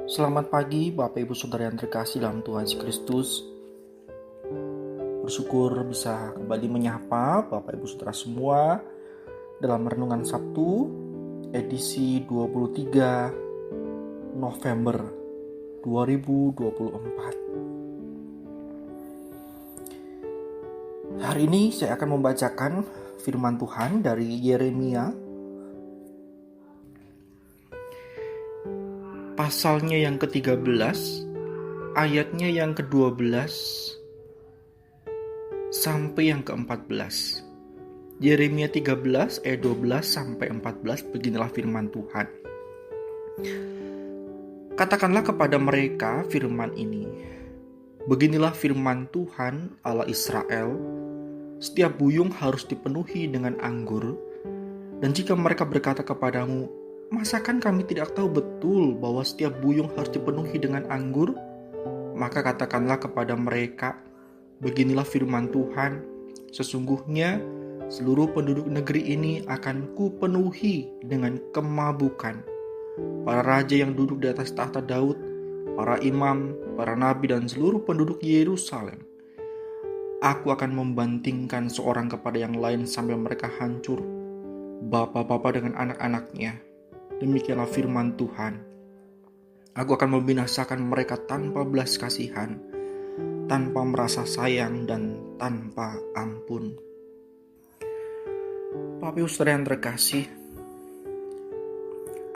Selamat pagi Bapak Ibu Saudara yang terkasih dalam Tuhan Yesus Kristus. Bersyukur bisa kembali menyapa Bapak Ibu Saudara semua dalam Renungan Sabtu edisi 23 November 2024. Hari ini saya akan membacakan firman Tuhan dari Yeremia pasalnya yang ke-13, ayatnya yang ke-12 sampai yang ke-14. Yeremia 13 ayat 12 sampai 14, beginilah firman Tuhan. Katakanlah kepada mereka firman ini. Beginilah firman Tuhan Allah Israel, setiap buyung harus dipenuhi dengan anggur, dan jika mereka berkata kepadamu, masakan kami tidak tahu betul bahwa setiap buyung harus dipenuhi dengan anggur? Maka katakanlah kepada mereka, beginilah firman Tuhan, sesungguhnya seluruh penduduk negeri ini akan kupenuhi dengan kemabukan. Para raja yang duduk di atas tahta Daud, para imam, para nabi, dan seluruh penduduk Yerusalem. Aku akan membantingkan seorang kepada yang lain sampai mereka hancur, bapak-bapak dengan anak-anaknya. Demikianlah firman Tuhan. Aku akan membinasakan mereka tanpa belas kasihan, tanpa merasa sayang, dan tanpa ampun. Bapak Ibu Saudara yang terkasih,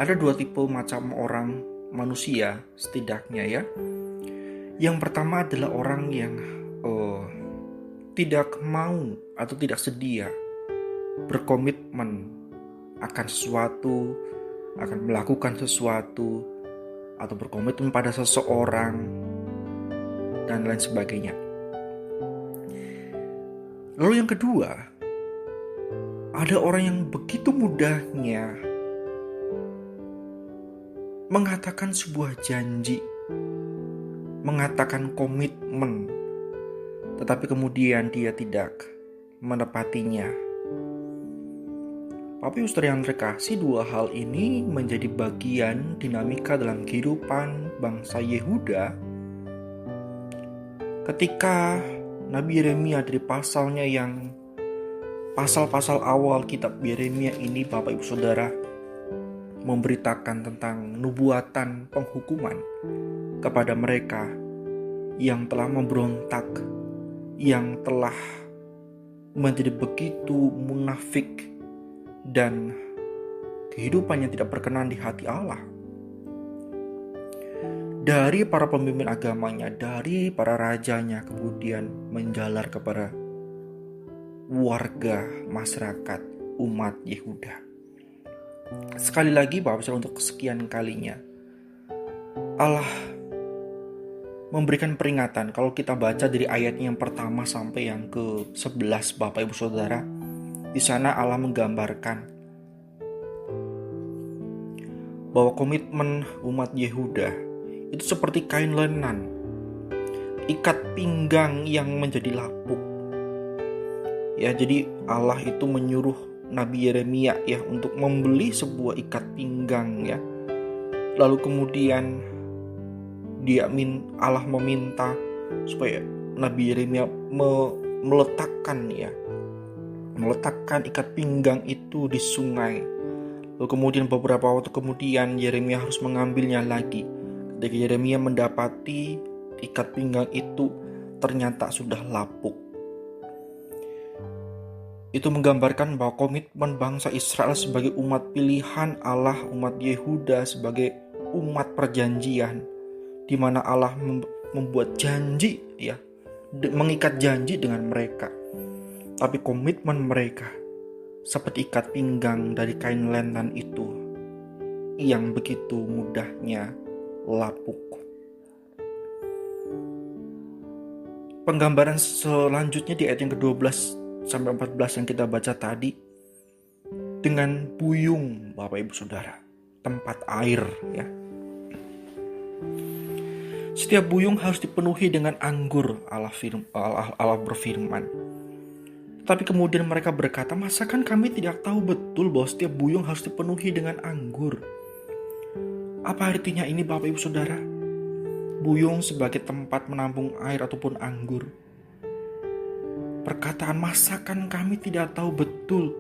ada dua tipe macam orang manusia setidaknya ya. Yang pertama adalah orang yang tidak mau atau tidak sedia berkomitmen akan sesuatu, akan melakukan sesuatu, atau berkomitmen pada seseorang, dan lain sebagainya. Lalu yang kedua, ada orang yang begitu mudahnya mengatakan sebuah janji, mengatakan komitmen, tetapi kemudian dia tidak menepatinya. Bapak Ibu Saudara yang terkasih, dua hal ini menjadi bagian dinamika dalam kehidupan bangsa Yehuda ketika Nabi Yeremia dari pasal-pasal awal kitab Yeremia ini, Bapak Ibu Saudara, memberitakan tentang nubuatan penghukuman kepada mereka yang telah memberontak, yang telah menjadi begitu munafik dan kehidupan yang tidak berkenan di hati Allah. Dari para pemimpin agamanya, dari para rajanya, kemudian menjalar kepada warga masyarakat umat Yehuda. Sekali lagi Bapak Ibu, untuk kesekian kalinya Allah memberikan peringatan. Kalau kita baca dari ayatnya yang pertama sampai yang ke-11, Bapak Ibu Saudara, di sana Allah menggambarkan bahwa komitmen umat Yehuda itu seperti kain lenan, ikat pinggang yang menjadi lapuk. Ya, jadi Allah itu menyuruh Nabi Yeremia ya untuk membeli sebuah ikat pinggang ya. Lalu kemudian Allah meminta supaya Nabi Yeremia meletakkan ikat pinggang itu di sungai. Lalu kemudian beberapa waktu kemudian Yeremia harus mengambilnya lagi. Ketika Yeremia mendapati ikat pinggang itu ternyata sudah lapuk. Itu menggambarkan bahwa komitmen bangsa Israel sebagai umat pilihan Allah, umat Yehuda sebagai umat perjanjian, di mana Allah membuat janji ya, mengikat janji dengan mereka. Tapi komitmen mereka seperti ikat pinggang dari kain lenan itu yang begitu mudahnya lapuk. Penggambaran selanjutnya di ayat yang ke-12 sampai 14 yang kita baca tadi, dengan buyung, Bapak Ibu Saudara, tempat air ya. Setiap buyung harus dipenuhi dengan anggur, Allah berfirman. Tapi kemudian mereka berkata, masakan kami tidak tahu betul bahwa setiap buyung harus dipenuhi dengan anggur? Apa artinya ini Bapak Ibu Saudara? Buyung sebagai tempat menampung air ataupun anggur. Perkataan masakan kami tidak tahu betul.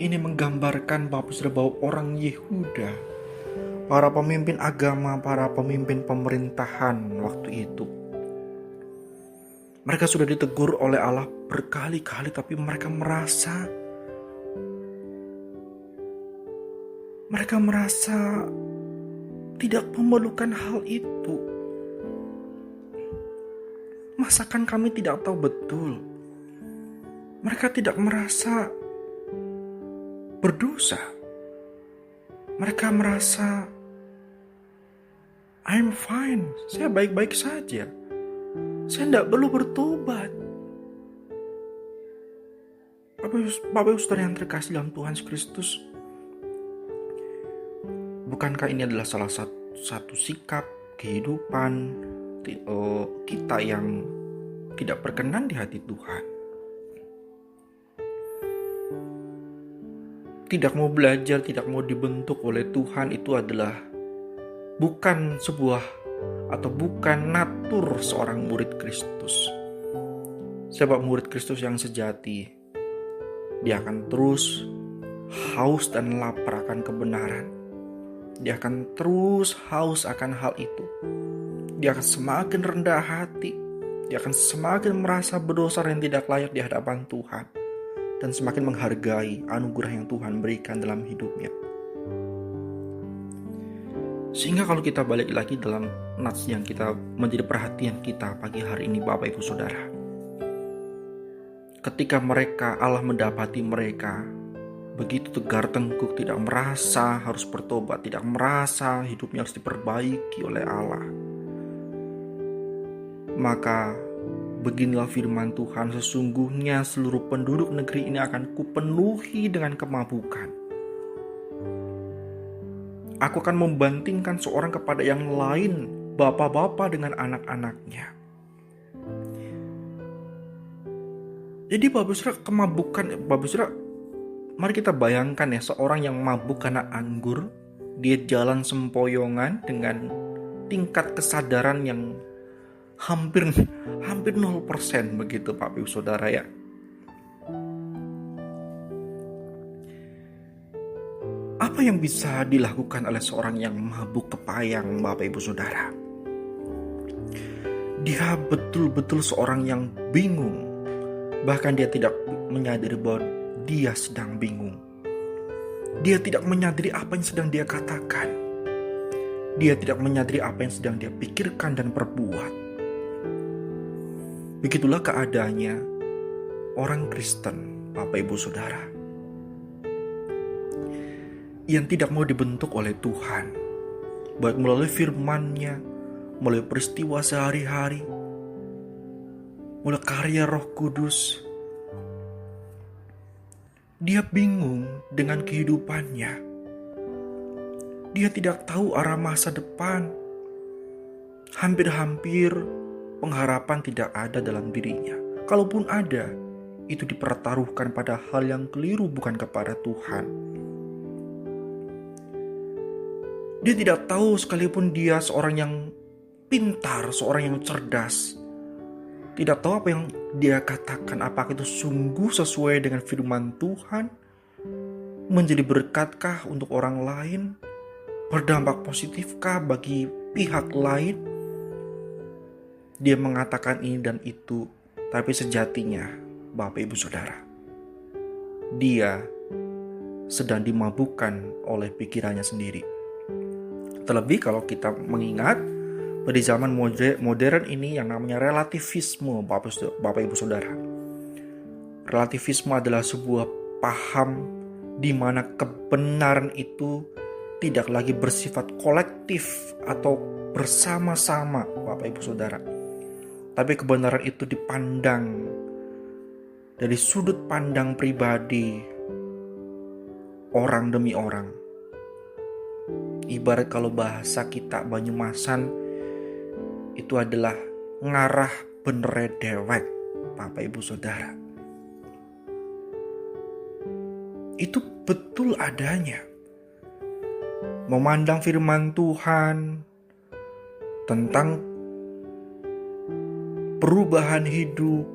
Ini menggambarkan Bapak Ibu Saudara bahwa orang Yehuda, para pemimpin agama, para pemimpin pemerintahan waktu itu, mereka sudah ditegur oleh Allah berkali-kali, tapi mereka merasa tidak memerlukan hal itu. Masakan kami tidak tahu betul. Mereka tidak merasa berdosa. Mereka merasa I'm fine, saya baik-baik saja. Saya tidak perlu bertobat. Bapak Ibu Saudara yang terkasih dalam Tuhan Yesus Kristus, bukankah ini adalah salah satu sikap kehidupan kita yang tidak berkenan di hati Tuhan? Tidak mau belajar, tidak mau dibentuk oleh Tuhan, itu adalah bukan natur seorang murid Kristus. Sebab murid Kristus yang sejati, dia akan terus haus dan lapar akan kebenaran. Dia akan terus haus akan hal itu. Dia akan semakin rendah hati. Dia akan semakin merasa berdosa dan tidak layak di hadapan Tuhan, dan semakin menghargai anugerah yang Tuhan berikan dalam hidupnya. Sehingga kalau kita balik lagi dalam nats yang kita menjadi perhatian kita pagi hari ini Bapak Ibu Saudara, ketika Allah mendapati mereka begitu tegar tengkuk, tidak merasa harus bertobat, tidak merasa hidupnya harus diperbaiki oleh Allah, maka beginilah firman Tuhan, sesungguhnya seluruh penduduk negeri ini akan kupenuhi dengan kemabukan. Aku akan membandingkan seorang kepada yang lain, bapak-bapak dengan anak-anaknya. Jadi Bapak Saudara, kemabukan, Bapak Saudara, mari kita bayangkan ya, seorang yang mabuk karena anggur, dia jalan sempoyongan dengan tingkat kesadaran yang hampir 0% begitu Bapak Ibu Saudara ya. Apa yang bisa dilakukan oleh seorang yang mabuk kepayang Bapak Ibu Saudara? Dia betul-betul seorang yang bingung. Bahkan dia tidak menyadari bahwa dia sedang bingung. Dia tidak menyadari apa yang sedang dia katakan. Dia tidak menyadari apa yang sedang dia pikirkan dan perbuat. Begitulah keadaannya orang Kristen, Bapak Ibu Saudara, yang tidak mau dibentuk oleh Tuhan, baik melalui firman-Nya, melalui peristiwa sehari-hari, melalui karya Roh Kudus. Dia bingung dengan kehidupannya. Dia tidak tahu arah masa depan. Hampir-hampir pengharapan tidak ada dalam dirinya. Kalaupun ada, itu dipertaruhkan pada hal yang keliru, bukan kepada Tuhan. Dia tidak tahu, sekalipun dia seorang yang pintar, seorang yang cerdas, tidak tahu apa yang dia katakan, apakah itu sungguh sesuai dengan firman Tuhan, menjadi berkatkah untuk orang lain, berdampak positifkah bagi pihak lain. Dia mengatakan ini dan itu, tapi sejatinya Bapak Ibu Saudara, dia sedang dimabukkan oleh pikirannya sendiri. Terlebih kalau kita mengingat pada zaman modern ini yang namanya relativisme, Bapak Ibu Saudara. Relativisme adalah sebuah paham di mana kebenaran itu tidak lagi bersifat kolektif atau bersama-sama, Bapak Ibu Saudara. Tapi kebenaran itu dipandang dari sudut pandang pribadi, orang demi orang. Ibarat kalau bahasa kita Banyumasan, itu adalah ngarah bener dewek, Bapak Ibu Saudara. Itu betul adanya. memandang firman Tuhan tentang perubahan hidup,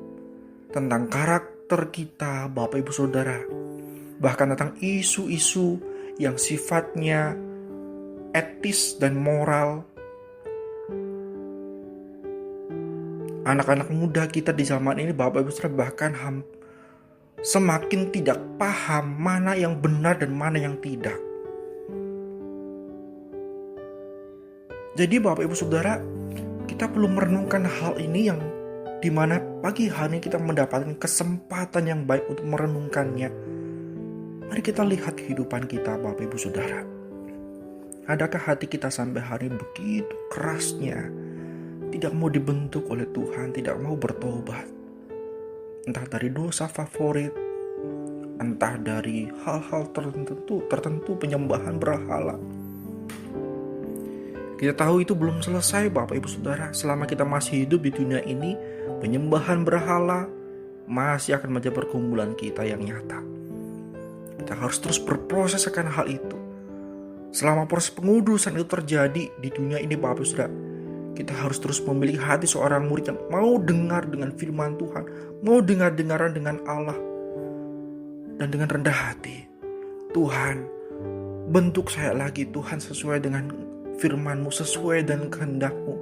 tentang karakter kita, Bapak Ibu Saudara, bahkan tentang isu-isu yang sifatnya etis dan moral. Anak-anak muda kita di zaman ini, Bapak Ibu Saudara, bahkan semakin tidak paham mana yang benar dan mana yang tidak. Jadi Bapak Ibu Saudara, kita perlu merenungkan hal ini yang dimana pagi hari kita mendapatkan kesempatan yang baik untuk merenungkannya. Mari kita lihat kehidupan kita, Bapak Ibu Saudara. Adakah hati kita sampai hari begitu kerasnya, tidak mau dibentuk oleh Tuhan, tidak mau bertobat? Entah dari dosa favorit, entah dari hal-hal tertentu penyembahan berhala. Kita tahu itu belum selesai, Bapak Ibu Saudara. Selama kita masih hidup di dunia ini, penyembahan berhala masih akan menjadi pergumulan kita yang nyata. Kita harus terus berproses akan hal itu. Selama proses pengudusan itu terjadi di dunia ini, Bapak Ibu Saudara, kita harus terus memiliki hati seorang murid yang mau dengar dengan firman Tuhan, mau dengar-dengaran dengan Allah, dan dengan rendah hati. Tuhan, bentuk saya lagi Tuhan sesuai dengan firman-Mu, sesuai dengan kehendak-Mu.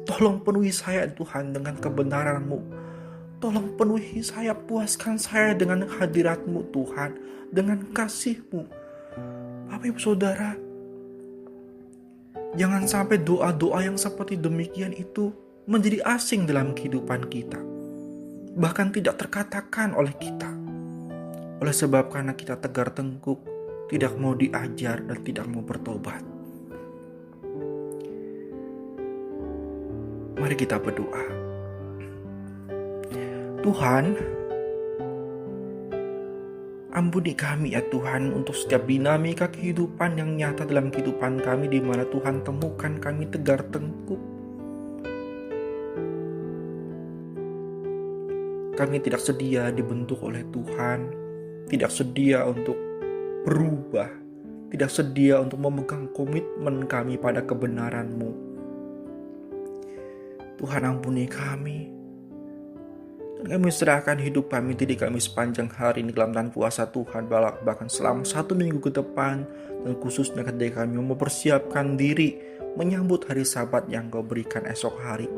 Tolong penuhi saya Tuhan dengan kebenaran-Mu. Tolong penuhi saya, puaskan saya dengan hadirat-Mu Tuhan, dengan kasih-Mu. Bapak Ibu Saudara, jangan sampai doa-doa yang seperti demikian itu menjadi asing dalam kehidupan kita. Bahkan tidak terkatakan oleh kita. Oleh sebab karena kita tegar tengkuk, tidak mau diajar dan tidak mau bertobat. Mari kita berdoa. Tuhan, ampuni kami ya Tuhan untuk setiap dinamika kehidupan yang nyata dalam kehidupan kami, di mana Tuhan temukan kami tegar tengkuk. Kami tidak sedia dibentuk oleh Tuhan, tidak sedia untuk berubah, tidak sedia untuk memegang komitmen kami pada kebenaran-Mu. Tuhan, ampuni kami. Dan kami serahkan hidup kami, diri kami sepanjang hari ini dalam tangan kuasa Tuhan, bahkan selama 1 minggu ke depan, dan khususnya ketika kami mempersiapkan diri menyambut hari Sabat yang Kau berikan esok hari.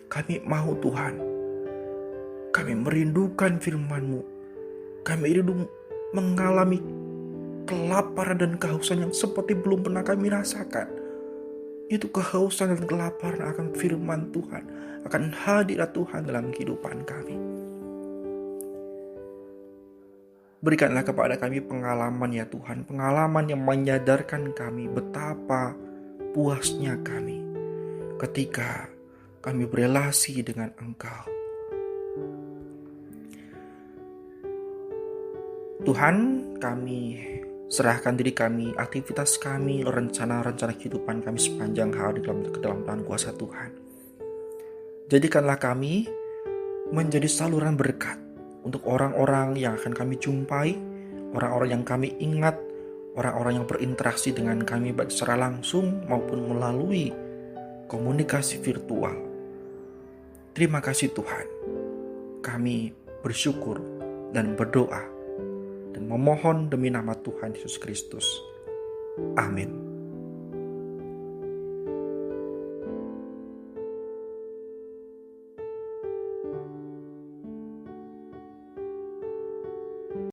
Kami mau Tuhan, kami merindukan firman-Mu. Kami rindu mengalami kelaparan dan kehausan yang seperti belum pernah kami rasakan. Itu kehausan dan kelaparan akan firman Tuhan, akan hadirat Tuhan dalam kehidupan kami. Berikanlah kepada kami pengalaman ya Tuhan, pengalaman yang menyadarkan kami betapa puasnya kami ketika kami berelasi dengan Engkau. Tuhan, kami serahkan diri kami, aktivitas kami, rencana-rencana kehidupan kami sepanjang hari ke dalam tangan kuasa Tuhan. Jadikanlah kami menjadi saluran berkat untuk orang-orang yang akan kami jumpai, orang-orang yang kami ingat, orang-orang yang berinteraksi dengan kami baik secara langsung maupun melalui komunikasi virtual. Terima kasih Tuhan. Kami bersyukur dan berdoa dan memohon demi nama Tuhan Yesus Kristus. Amin.